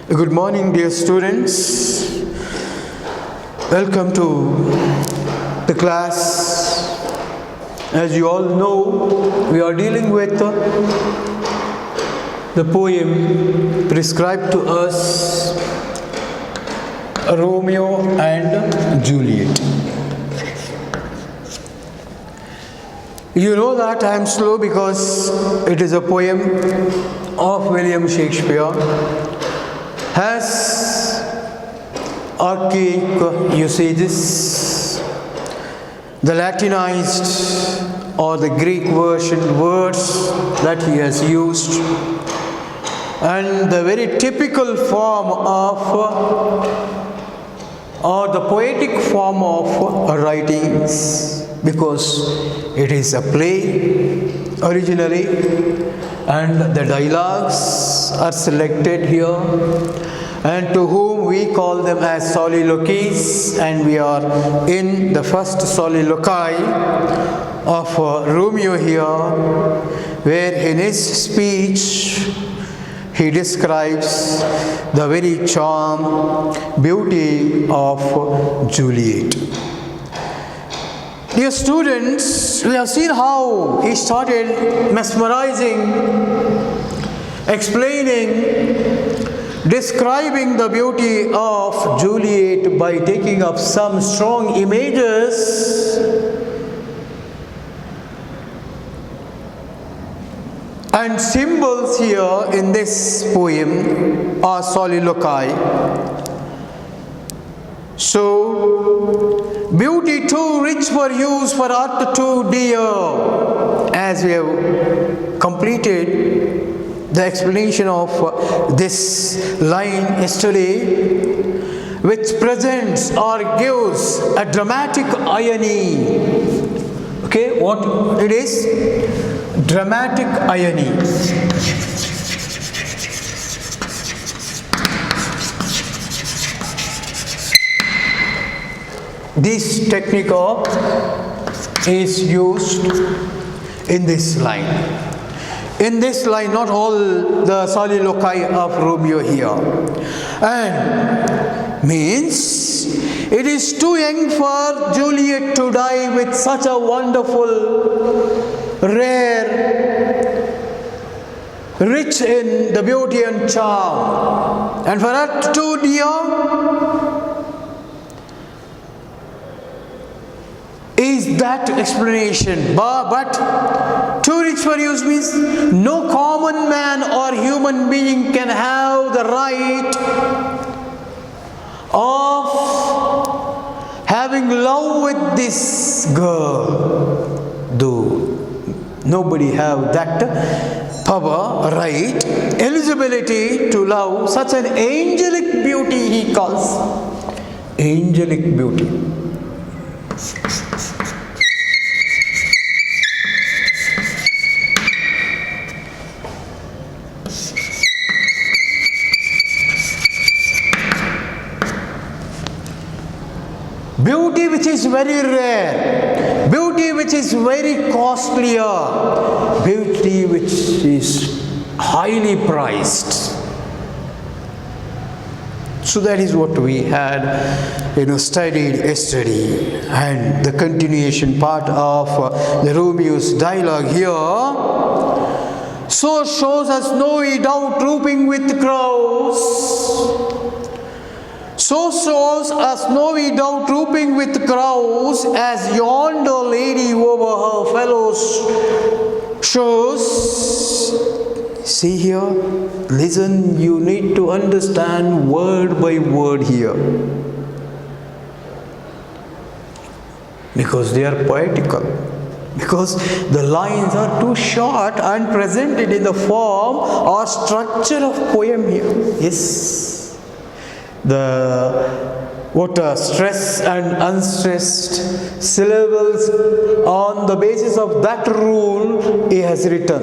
Good morning, dear students. Welcome to the class. As you all know, we are dealing with the poem prescribed to us, Romeo and Juliet. You know that I am slow because it is a poem of William Shakespeare. Has archaic usages, the Latinized or the Greek version words that he has used, and the very typical form of or the poetic form of writings, because it is a play originally and the dialogues are selected here, and to whom we call them as soliloquies, and we are in the first soliloquy of Romeo here, where in his speech he describes the very charm, beauty of Juliet. Dear students, we have seen how he started mesmerizing, explaining, describing the beauty of Juliet by taking up some strong images and symbols here in this poem or soliloquy. So, beauty too rich for use, for art too dear. As we have completed the explanation of this line yesterday, which presents or gives a dramatic irony. Okay, what it is? Dramatic irony. This technique is used in this line. In this line, not all the soliloquy of Romeo here. And means it is too young for Juliet to die with such a wonderful, rare, rich in the beauty and charm. And for her too dear is that explanation. But too rich for use means no common man or human being can have the right of having love with this girl. Though nobody have that power, right, eligibility to love such an angelic beauty, he calls angelic beauty. Beauty which is very rare, beauty which is very costlier, beauty which is highly priced. So that is what we had, studied yesterday, and the continuation part of the Romeo's dialogue here. So shows a snowy dove trooping with crows. So shows a snowy dove trooping with crows, as yonder lady over her fellows shows. See here, listen, you need to understand word by word here, because they are poetical, because the lines are too short and presented in the form or structure of poem here. Yes. Stress and unstressed syllables, on the basis of that rule he has written.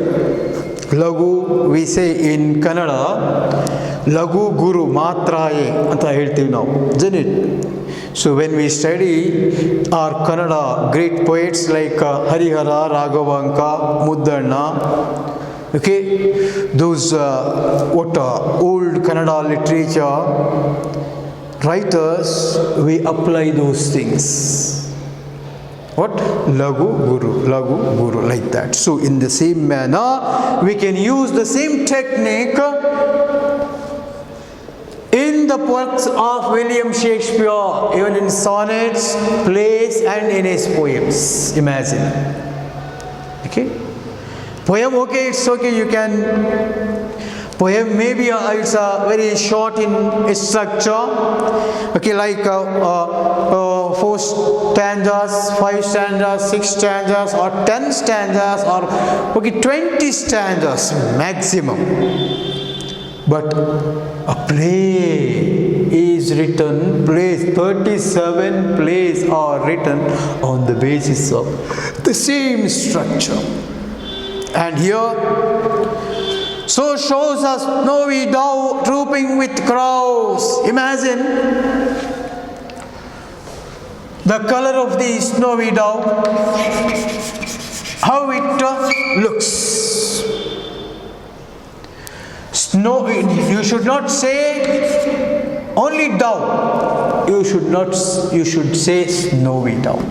Lagu, we say in Kannada, Lagu Guru Matraye anta heltivi now, isn't it? So when we study our Kannada great poets like Harihara, Raghavanka, Muddanna, Okay, those old Kannada literature writers, we apply those things. What? Lagu Guru, like that. So in the same manner, we can use the same technique in the works of William Shakespeare, even in sonnets, plays, and in his poems. Imagine. Okay? Poem, okay, it's okay, you can. Poem maybe it's very short in structure. Okay, like 4 stanzas, 5 stanzas, 6 stanzas, or 10 stanzas, or okay, 20 stanzas maximum. But a play is written, 37 plays are written on the basis of the same structure. And here, so shows us snowy dove trooping with crows. Imagine the color of the snowy dove, how it looks. Snow, you should not say only dove. You should say snowy dove.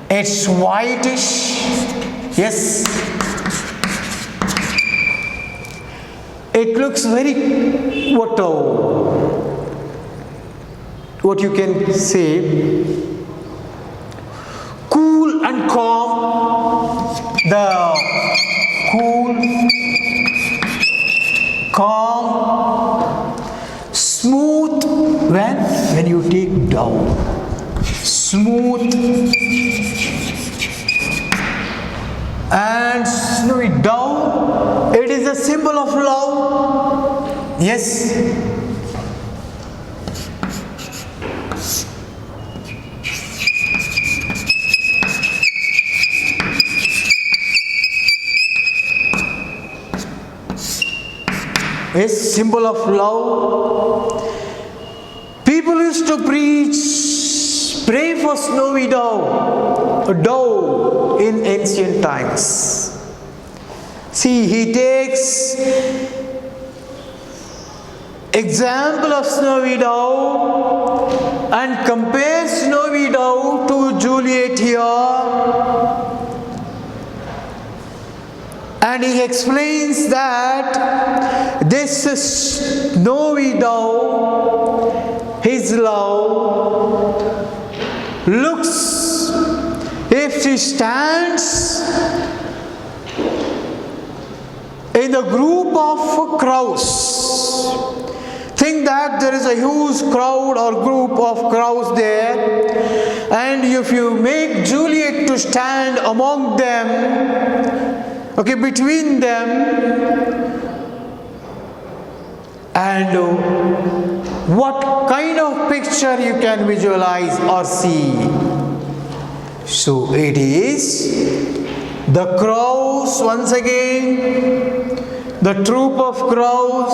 It's whitish. Yes. It looks very what you can say, cool and calm. The cool, calm, smooth when you take down. Smooth and snowy dove. It is a symbol of love. Yes. Yes, symbol of love. People used to pray for snowy dove, a dove in ancient times. See, he takes example of snowy dove and compares snowy dove to Juliet here, and he explains that this snowy dove, his love, looks, if she stands in a group of crows, think that there is a huge crowd or group of crows there, and if you make Juliet to stand among them, okay, between them, and what kind of picture you can visualize or see? So it is the crows, once again, the troop of crows,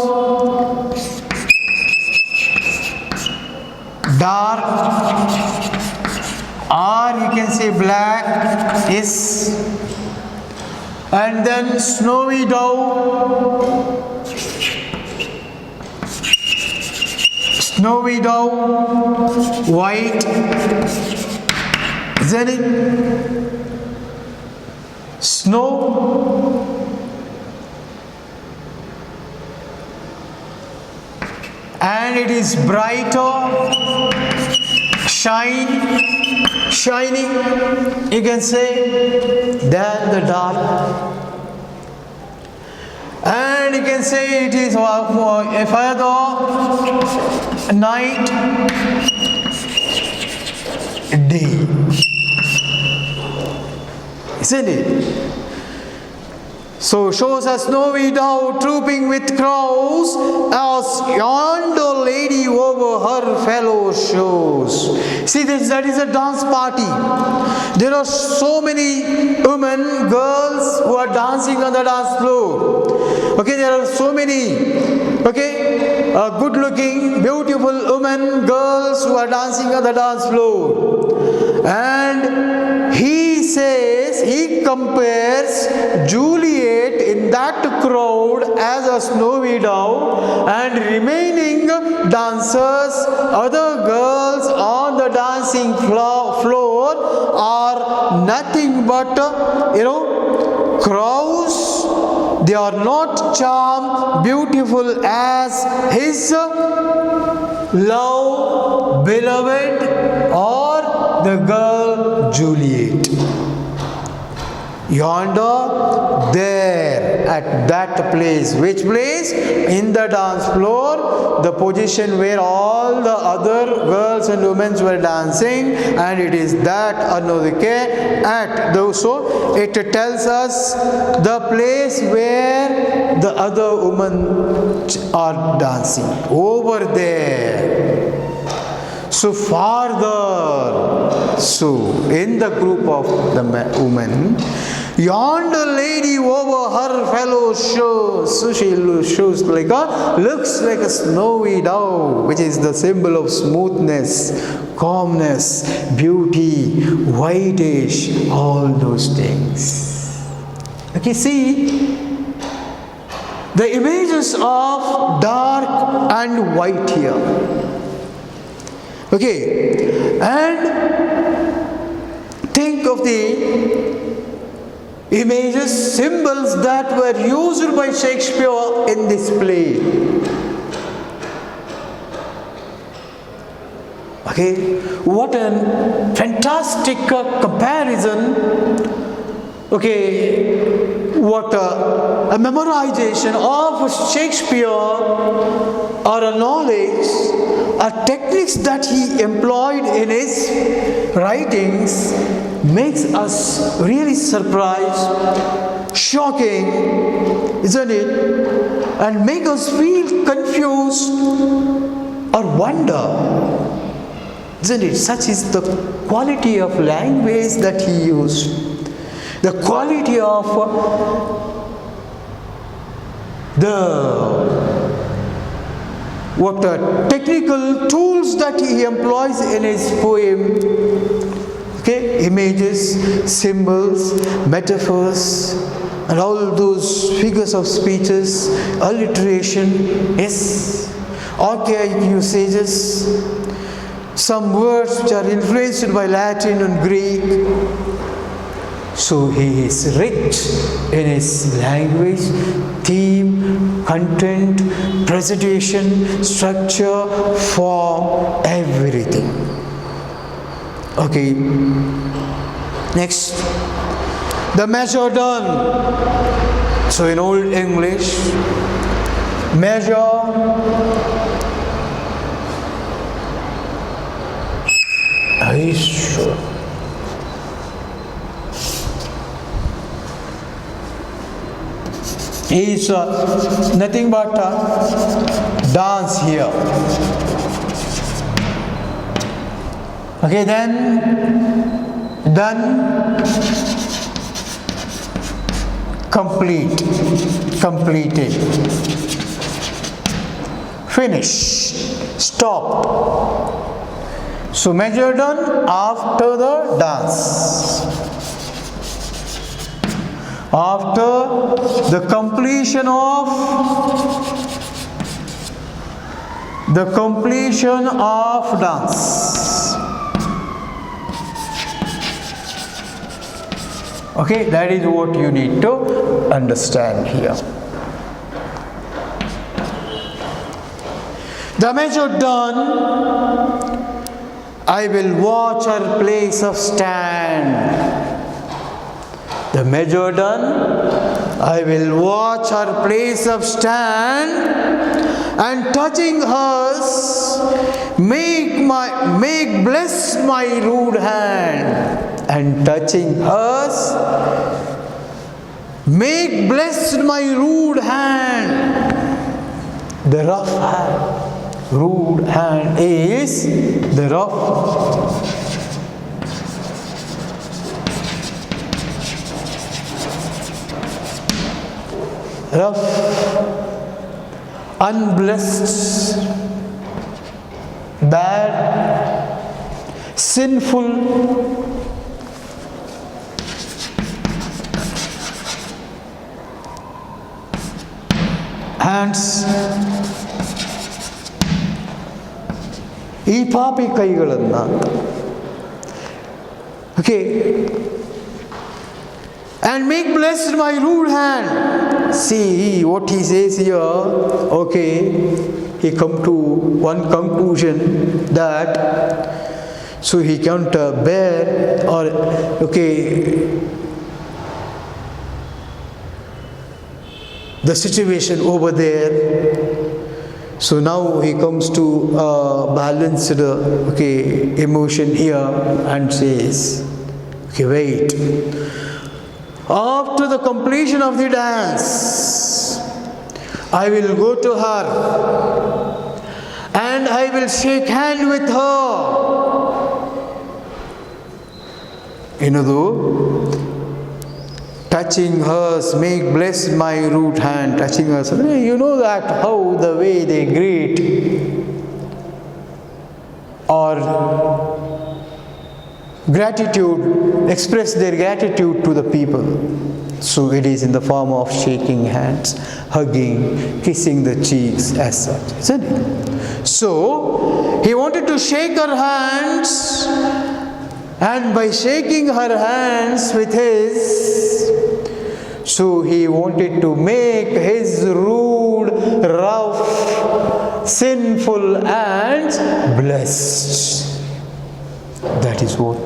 dark, or you can say black, yes, and then snowy dove, white, isn't it? Snow, and it is brighter, shining, you can say, than the dark. And you can say it is a further night, day. Isn't it? So shows a snowy dove trooping with crows, as yonder lady over her fellow shows. See, that is a dance party. There are so many women, girls who are dancing on the dance floor. Okay, there are so many, good looking, beautiful women, girls who are dancing on the dance floor. And he says, he compares Juliet in in that crowd as a snowy dove, and remaining dancers, other girls on the dancing floor are nothing but, crows. They are not charmed, beautiful as his love, beloved, or the girl Juliet. Yonder, there, at that place. Which place? In the dance floor, the position where all the other girls and women were dancing, and it is that Anodike at those. So it tells us the place where the other women are dancing. Over there. So farther, so in the group of the women, yonder lady over her fellow shows, so she shows looks like a snowy dove, which is the symbol of smoothness, calmness, beauty, whitish, all those things. Okay, see the images of dark and white here. Okay, and think of the images, symbols that were used by Shakespeare in this play. Okay, what a fantastic comparison. Okay, what a memorization of Shakespeare, or a knowledge, or techniques that he employed in his writings makes us really surprised, shocking, isn't it? And make us feel confused or wonder, isn't it? Such is the quality of language that he used, the quality of technical tools that he employs in his poem. Okay, images, symbols, metaphors, and all those figures of speeches, alliteration, yes, archaic usages, some words which are influenced by Latin and Greek. So he is rich in his language, theme, content, presentation, structure, form, everything. Okay, next, the measure done. So in Old English, measure is nothing but dance here. Okay, then done, completed, finish, stop. So measure done after the dance, after the completion of dance. Okay, that is what you need to understand here. The measure done, I will watch her place of stand. The measure done, I will watch her place of stand, and touching hers, make bless my rude hand. And touching hers, make blessed my rude hand. The rough hand. Rude hand is the rough. Rough, unblessed, bad, sinful, hands. ಈ ಪಾಪಿ ಕೈಗಳನ್ನು, okay, and make blessed my rude hand. See what he says here. Okay, he come to one conclusion that so he can't bear, or okay, the situation over there. So now he comes to balanced okay emotion here and says, okay, wait. After the completion of the dance, I will go to her and I will shake hand with her. You know, though, touching hers, make blessed my rude hand, touching hers. You know that how the way they greet or gratitude, express their gratitude to the people. So it is in the form of shaking hands, hugging, kissing the cheeks as such, isn't it? So he wanted to shake her hands, and by shaking her hands with his, so he wanted to make his rude, rough, sinful hands blessed. That is what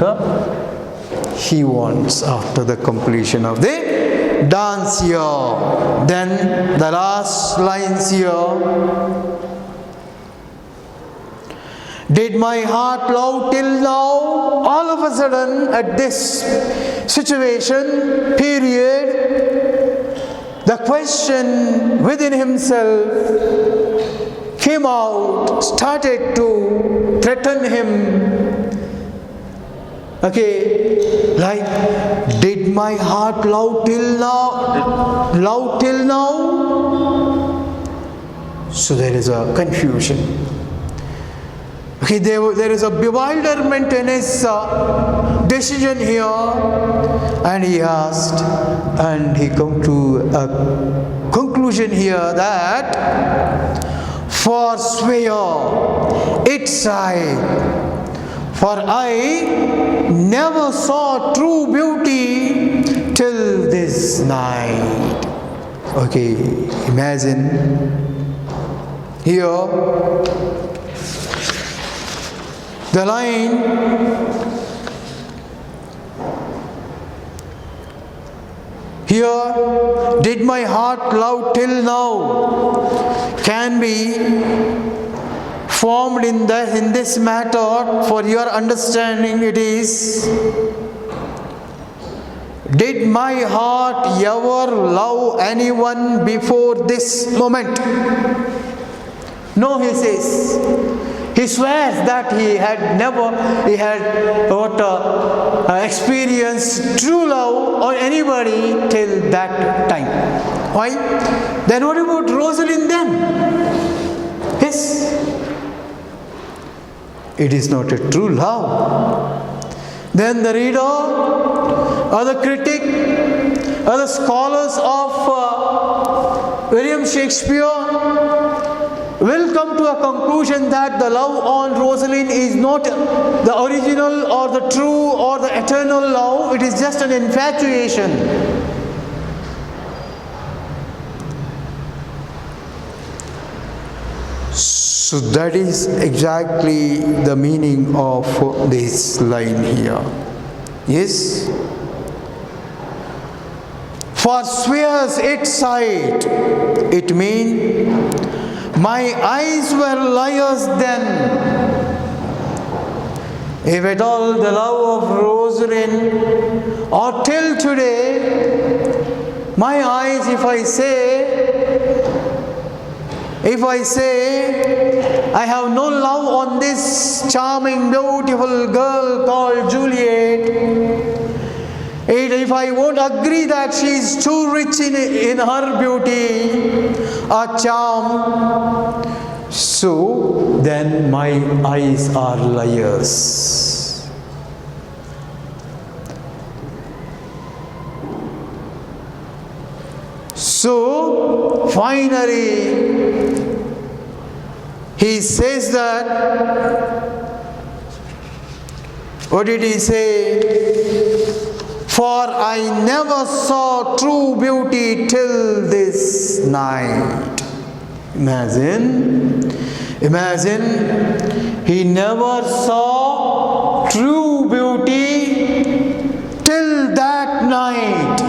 he wants after the completion of the dance here. Then the last lines here. Did my heart love till now? All of a sudden, at this situation, period, the question within himself came out, started to threaten him. Okay, like, did my heart love till now? Love till now? So there is a confusion. Okay, there is a bewilderment in his decision here, and he asked, and he come to a conclusion here that forswear its side, for I never saw true beauty till this night. Okay, imagine here the line, here, did my heart love till now, can be formed in this matter. For your understanding, it is, did my heart ever love anyone before this moment? No, he says. He swears that he had experienced true love on anybody till that time. Why? Then what about Rosalind then? Yes. It is not a true love. Then the reader, or the critic, or the scholars of William Shakespeare will come to a conclusion that the love on Rosalind is not the original or the true or the eternal love. It is just an infatuation. So that is exactly the meaning of this line here. Yes? Forswears its sight. It means my eyes were liars then. If at all the love of Rosalind, or till today, my eyes, if I say I have no love on this charming, beautiful girl called Juliet, if I won't agree that she is too rich in her beauty or charm, so then my eyes are liars. So finally he says that, what did he say? For I never saw true beauty till this night. Imagine, he never saw true beauty till that night.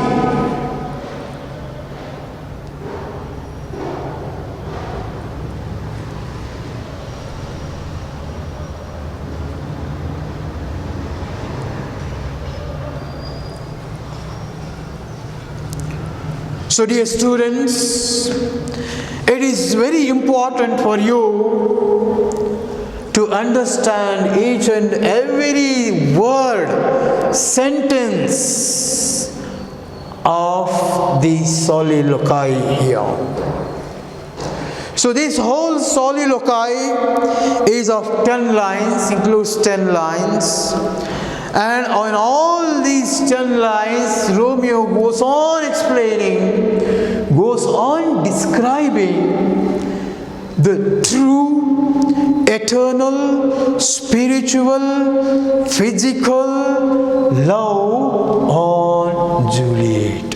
So dear students, it is very important for you to understand each and every word, sentence of the soliloquy here. So this whole soliloquy is of 10 lines, includes 10 lines. And on all these 10 lines, Romeo goes on explaining, goes on describing the true, eternal, spiritual, physical love on Juliet.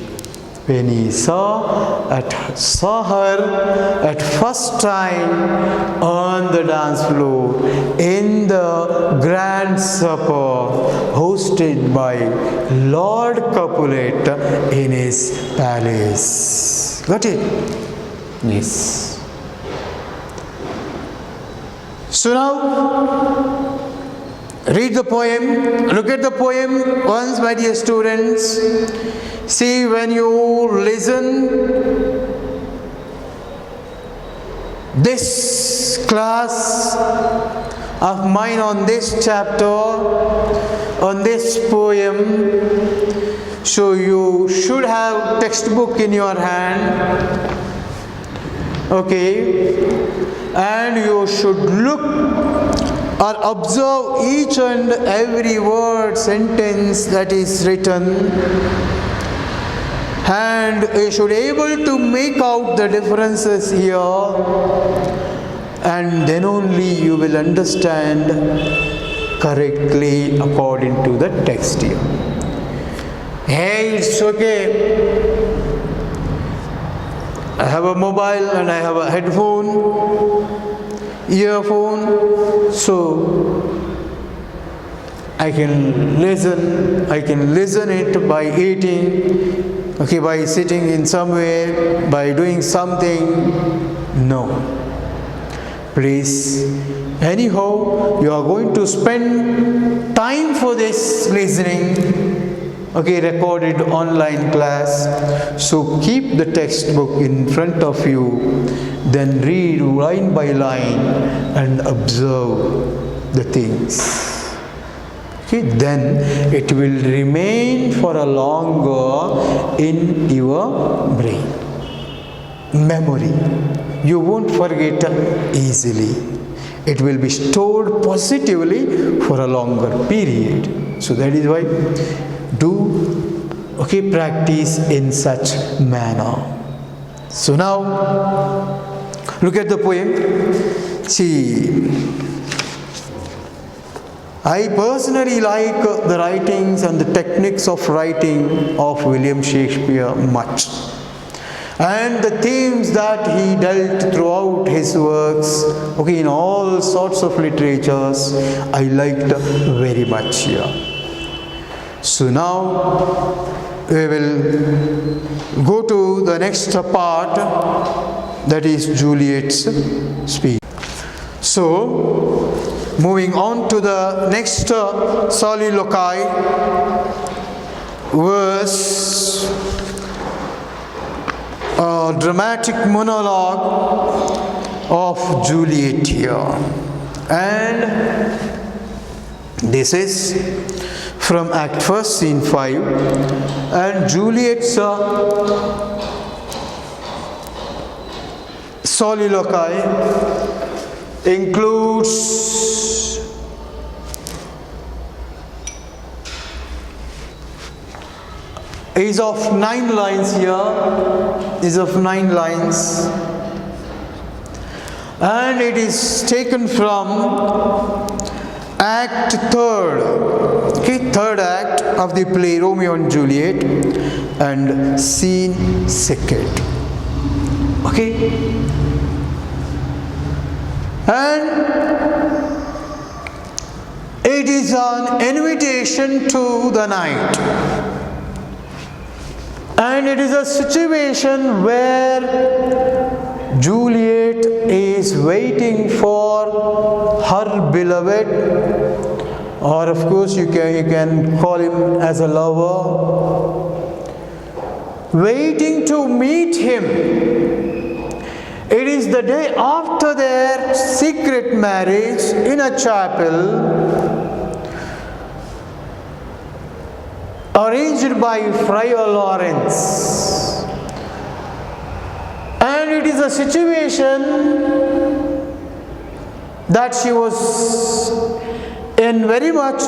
When he saw her at first time on the dance floor in the grand supper hosted by Lord Capulet in his palace. Got it? Yes. So now read the poem. Look at the poem once, my dear students. See, when you listen this class of mine on this chapter, on this poem, so you should have textbook in your hand, okay, and you should look or observe each and every word, sentence that is written, and you should be able to make out the differences here, and then only you will understand correctly according to the text here. Hey, it's okay. I have a mobile and I have a headphone, earphone, so I can listen it by eating, okay, by sitting in somewhere, by doing something. No. Please, anyhow, you are going to spend time for this listening, okay, recorded online class. So keep the textbook in front of you, then read line by line and observe the things. Okay, then it will remain for a longer in your brain. Memory. You won't forget easily. It will be stored positively for a longer period. So that is why do, okay, practice in such manner. So now look at the poem. See, I personally like the writings and the techniques of writing of William Shakespeare much, and the themes that he dealt throughout his works, okay, in all sorts of literatures, I liked very much here. So now we will go to the next part, that is Juliet's speech. So moving on to the next soliloquy, verse, dramatic monologue of Juliet here. And this is from Act 1, Scene 5. And Juliet's soliloquy includes is is of 9 lines here, is of 9 lines, and it is taken from Act 3rd, okay, 3rd act of the play Romeo and Juliet, and scene 2nd, okay, and it is an invitation to the night, and it is a situation where Juliet is waiting for her beloved, or of course you can call him as a lover, waiting to meet him. It is the day after their secret marriage in a chapel arranged by Friar Lawrence, and it is a situation that she was in very much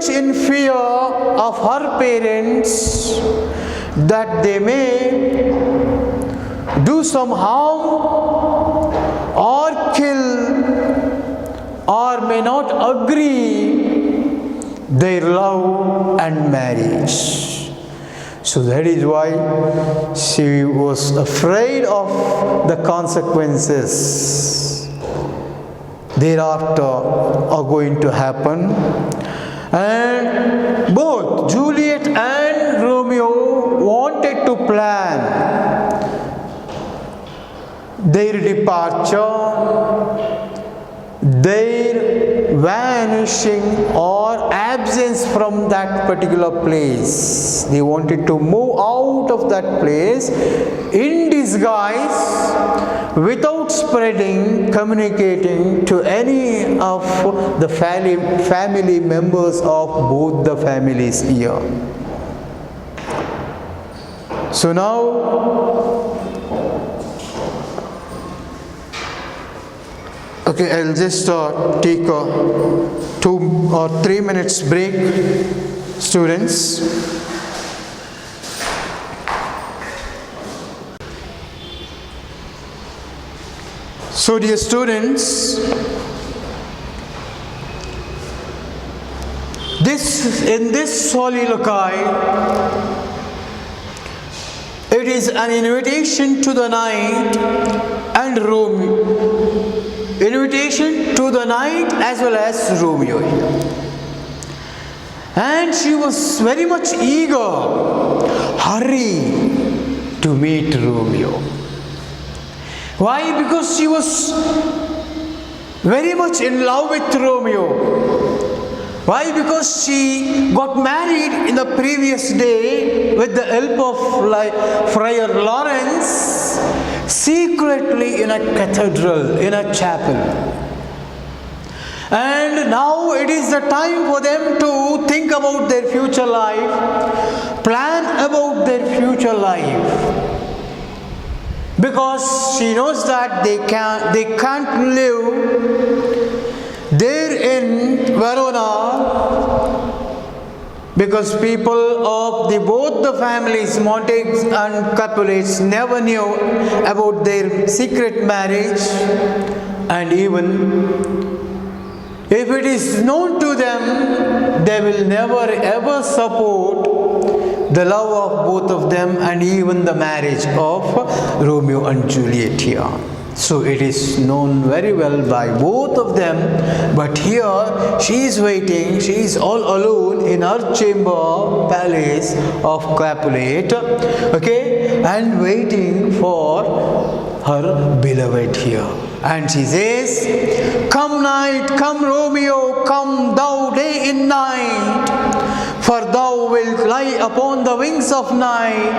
in fear of her parents, that they may do some harm or kill or may not agree their love and marriage. So that is why she was afraid of the consequences thereafter are going to happen. And both Juliet and Romeo wanted to plan their departure, their vanishing or absence from that particular place. They wanted to move out of that place in disguise, without spreading, communicating to any of the family members of both the families here. So now, okay, I'll just take a 2 or 3 minutes break, students. So dear students, in this soliloquy, it is an invitation to the night and Romeo. Invitation to the night as well as Romeo here. And she was very much eager, hurry to meet Romeo. Why? Because she was very much in love with Romeo. Why? Because she got married in the previous day with the help of Friar Lawrence, secretly in a cathedral, in a chapel. And now it is the time for them to think about their future life, plan about their future life. Because she knows that they can't live there in Verona, because people of both the families, Montagues and Capulets, never knew about their secret marriage, and even if it is known to them, they will never ever support the love of both of them and even the marriage of Romeo and Juliet here. So it is known very well by both of them, but here she is waiting, she is all alone in her chamber, palace of Capulet, okay, and waiting for her beloved here. And she says, "Come night, come Romeo, come thou day and night, for thou wilt lie upon the wings of night,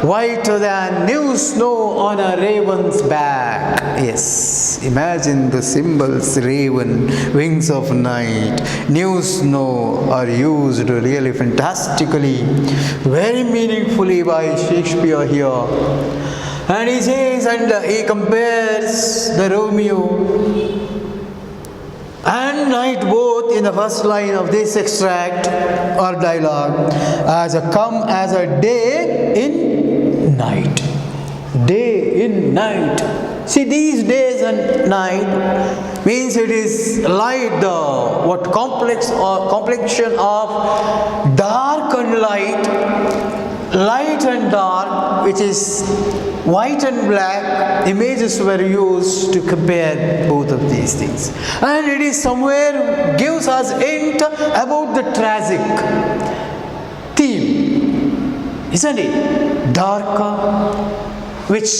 whiter than new snow on a raven's back." Yes, imagine the symbols, raven, wings of night, new snow are used really fantastically, very meaningfully by Shakespeare here. And he says, and he compares the Romeo and night, both in the first line of this extract or dialogue, come as a day in night. Day in night. See, these days and night means it is light, the complexion of dark and light, light and dark, which is white and black. Images were used to compare both of these things, and it is somewhere gives us hint about the tragic theme, isn't it? Darker, which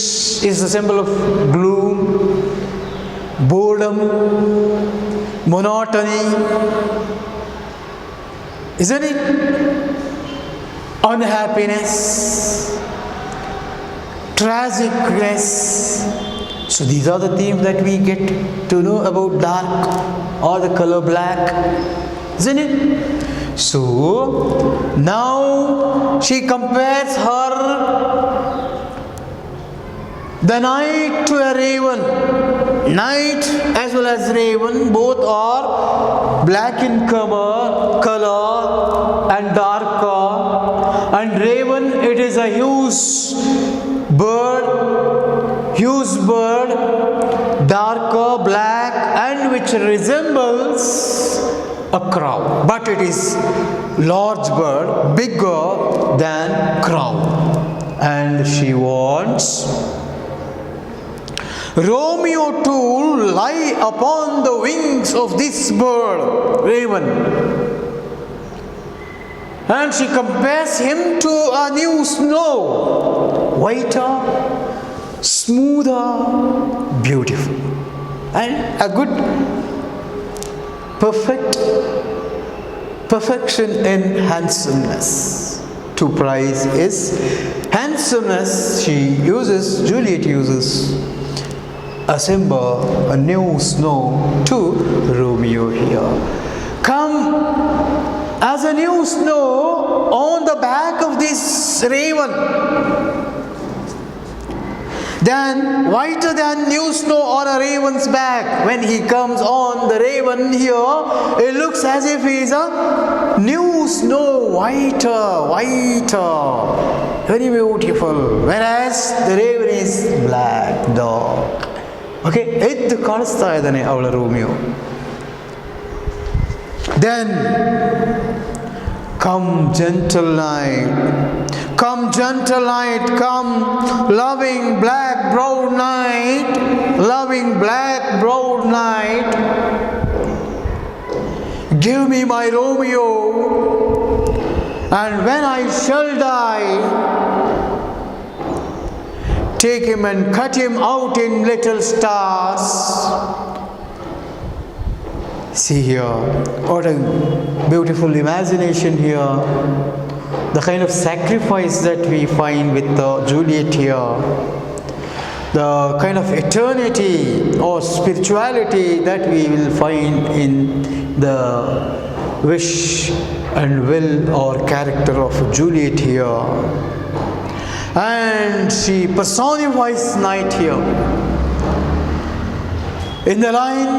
is the symbol of gloom, boredom, monotony, isn't it? Unhappiness, tragicness. So these are the themes that we get to know about dark or the color black, isn't it? So now she compares the night to a raven. Night as well as raven, both are black in color and darker. And raven, it is a huge bird, darker, black, and which resembles a crow. But it is large bird, bigger than crow. And she wants Romeo to lie upon the wings of this bird, raven. And she compares him to a new snow, whiter, smoother, beautiful, and a good, perfection in handsomeness. To prize is handsomeness. Juliet uses a symbol, a new snow, to Romeo here. Come as a new snow on the back of this raven, then whiter than new snow on a raven's back. When he comes on the raven here, it looks as if he is a new snow, whiter, very beautiful, whereas the raven is black, dark. Okay, ಎದ್ದು ಕಾಣಿಸ್ತಾ ಇದ್ದಾನೆ ಅವಳ Romeo. Then come gentle night, come loving black brown night, give me my Romeo, and when I shall die, take him and cut him out in little stars. See here, what a beautiful imagination here. The kind of sacrifice that we find with Juliet here. The kind of eternity or spirituality that we will find in the wish and will or character of Juliet here. And she personifies night here. In the line,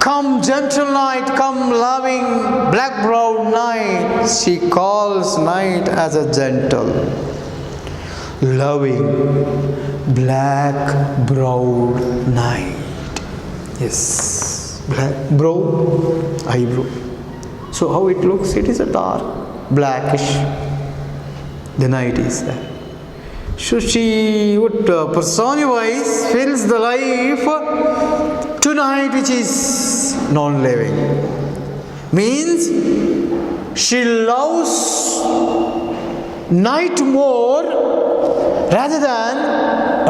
come gentle night, come loving black brown night, she calls night as a gentle, loving black brown night. Yes, black brown eyebrow. So how it looks? It is a dark blackish. The night is there. So she would personifies, fills the life tonight, which is non-living. Means she loves night more rather than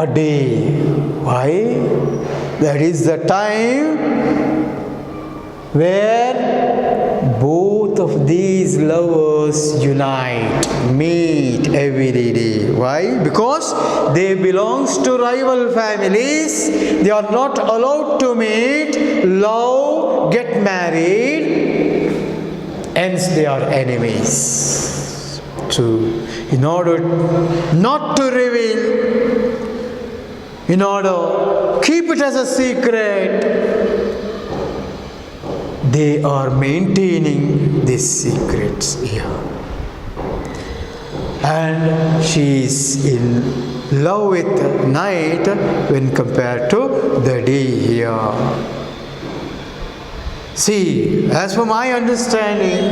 a day. Why? That is the time where both of these lovers unite, meet every day. Why? Because they belong to rival families. They are not allowed to meet, love, get married, hence they are enemies. So, in order not to reveal, in order keep it as a secret, they are maintaining these secrets here. And she is in love with night when compared to the day here. See, as for my understanding,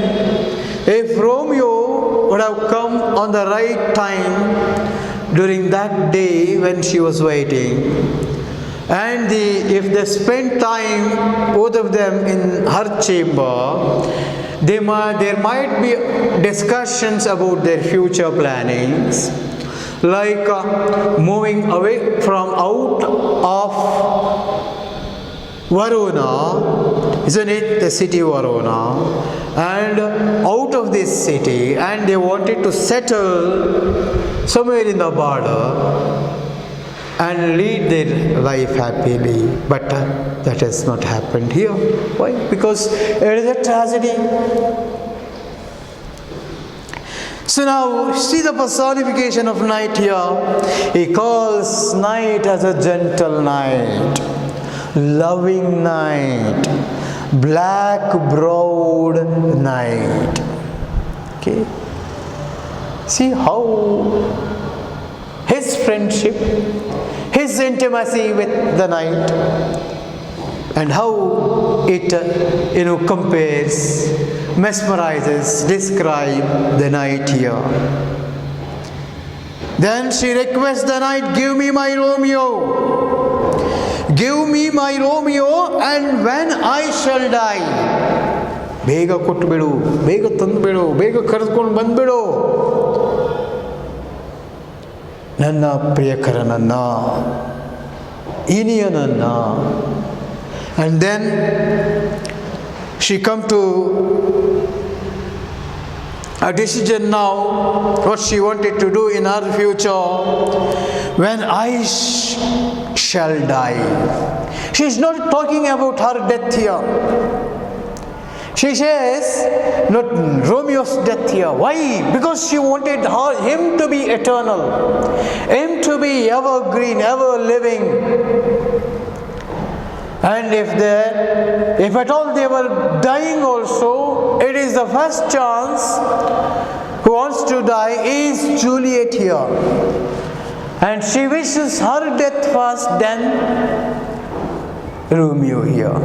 if Romeo would have come on the right time during that day when she was waiting, and if they spent time, both of them, in her chamber, there might be discussions about their future plannings, like moving away from out of Varuna, isn't it, the city Varuna, and out of this city, and they wanted to settle somewhere in the border and lead their life happily. But that has not happened here. Why? Because it is a tragedy. So now, see the personification of night here. He calls night as a gentle night, loving night, black-browed night. Okay? See how his friendship, his intimacy with the night, and how it compares, mesmerizes, describes the night here. Then she requests the night, give me my Romeo. Give me my Romeo, and when I shall die, ಬೇಗ ಕೊಟ್ಟುಬಿಡು, ಬೇಗ ತಂದುಬಿಡು, ಬೇಗ ಕರೆದುಕೊಂಡು ಬಂದುಬಿಡು ನನ್ನ ಪ್ರಿಯಕರನನ್ನ, ಇನಿಯನನ್ನ. And then she come to a decision now, what she wanted to do in her future. When I shall die. She is not talking about her death here. She says, not Romeo's death here. Why? Because she wanted him to be eternal, him to be evergreen, ever living. And if at all they were dying also, it is the first chance who wants to die is Juliet here. And she wishes her death first, then Romeo here.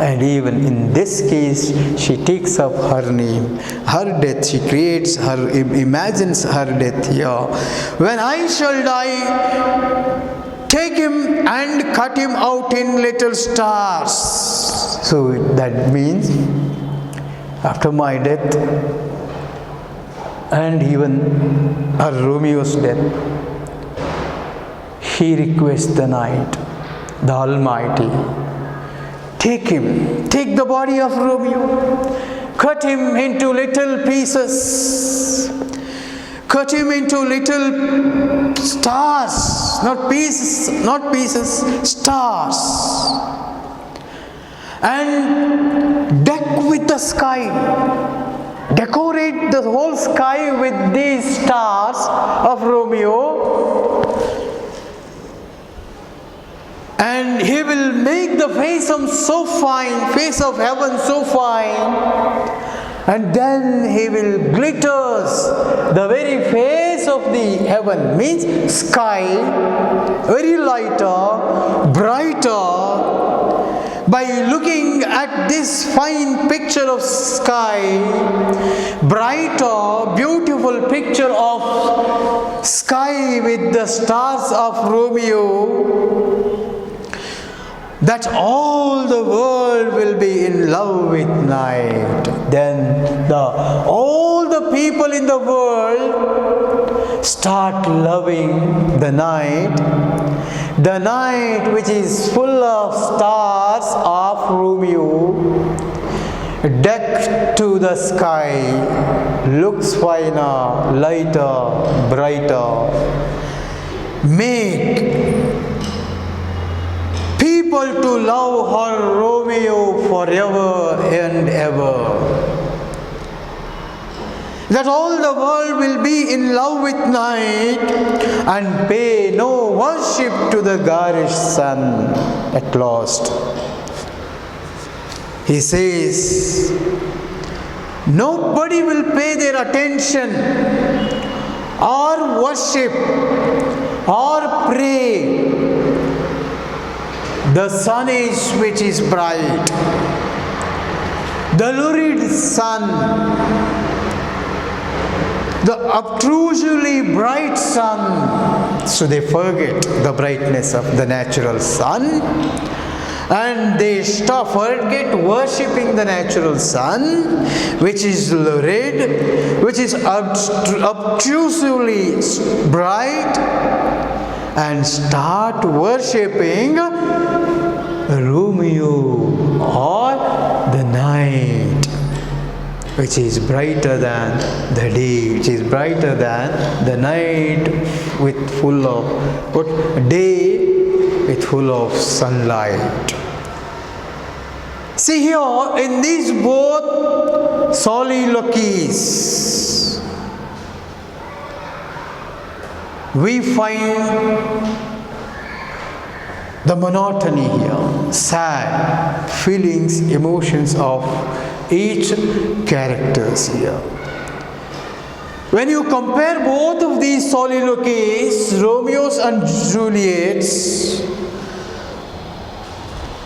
And even in this case, she takes up her name, her death. She creates her, imagines her death here. When I shall die, take him and cut him out in little stars. So that means after my death, and even her Romeo's death, he requests the night, the Almighty, take him, take the body of Romeo, cut him into little pieces, cut him into little stars, not pieces, stars, and deck with the sky, decorate the whole sky with these stars of Romeo, and he will make the face of heaven so fine, and then he will glitters the very face of the heaven, means sky, very lighter, brighter. By looking at this fine picture of sky, brighter, beautiful picture of sky with the stars of Romeo, that all the world will be in love with night. Then all the people in the world start loving the night which is full of stars of Romeo, decked to the sky, looks finer, lighter, brighter. Make people to love her Romeo forever and ever. That all the world will be in love with night and pay no worship to the garish sun at last. He says, nobody will pay their attention or worship or pray the sun is which is bright, the lurid sun, the obtrusively bright sun. So they forget the brightness of the natural sun, and they forget worshipping the natural sun, which is lurid, which is obtrusively bright, and start worshipping ROMEO or the night, which is brighter than the day, which is brighter than the night with full of day with full of sunlight. See here in these both soliloquies, we find the monotony here, sad feelings, emotions of each characters here. When you compare both of these soliloquies, Romeo's and Juliet's,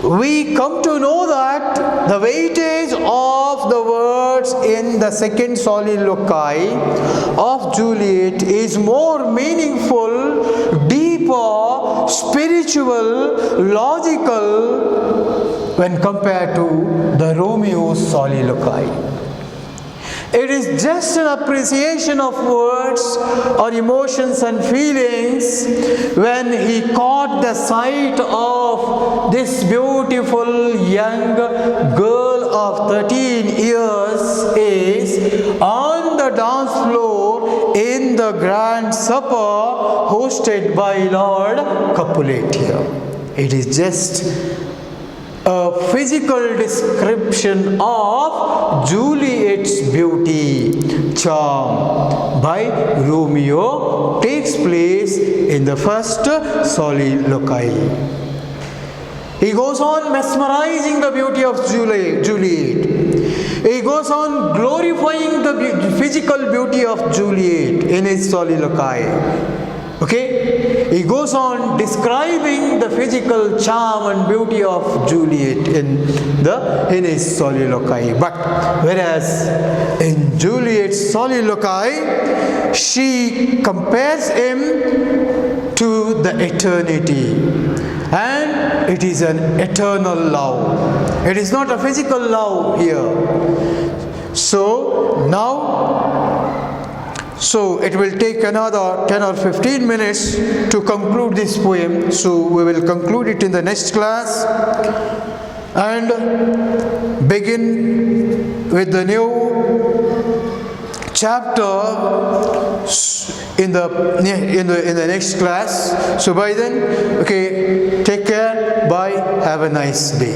we come to know that the weightage of the words in the second soliloquy of Juliet is more meaningful, deeper, spiritual, logical when compared to the Romeo's soliloquy. It is just an appreciation of words or emotions and feelings when he caught the sight of this beautiful young girl of 13 years is on the dance floor in the grand supper hosted by Lord Capulet here. It is just a physical description of Juliet's beauty, charm by Romeo takes place in the first soliloquy. He goes on mesmerizing the beauty of Juliet. He goes on glorifying the physical beauty of Juliet in his soliloquy. Okay? He goes on describing the physical charm and beauty of Juliet in his soliloquy. But whereas in Juliet's soliloquy, she compares him to the eternity, and it is an eternal love. It is not a physical love here. So it will take another 10 or 15 minutes to conclude this poem. So we will conclude it in the next class and begin with the new chapter in the next class. So by then, okay, take care, bye, have a nice day.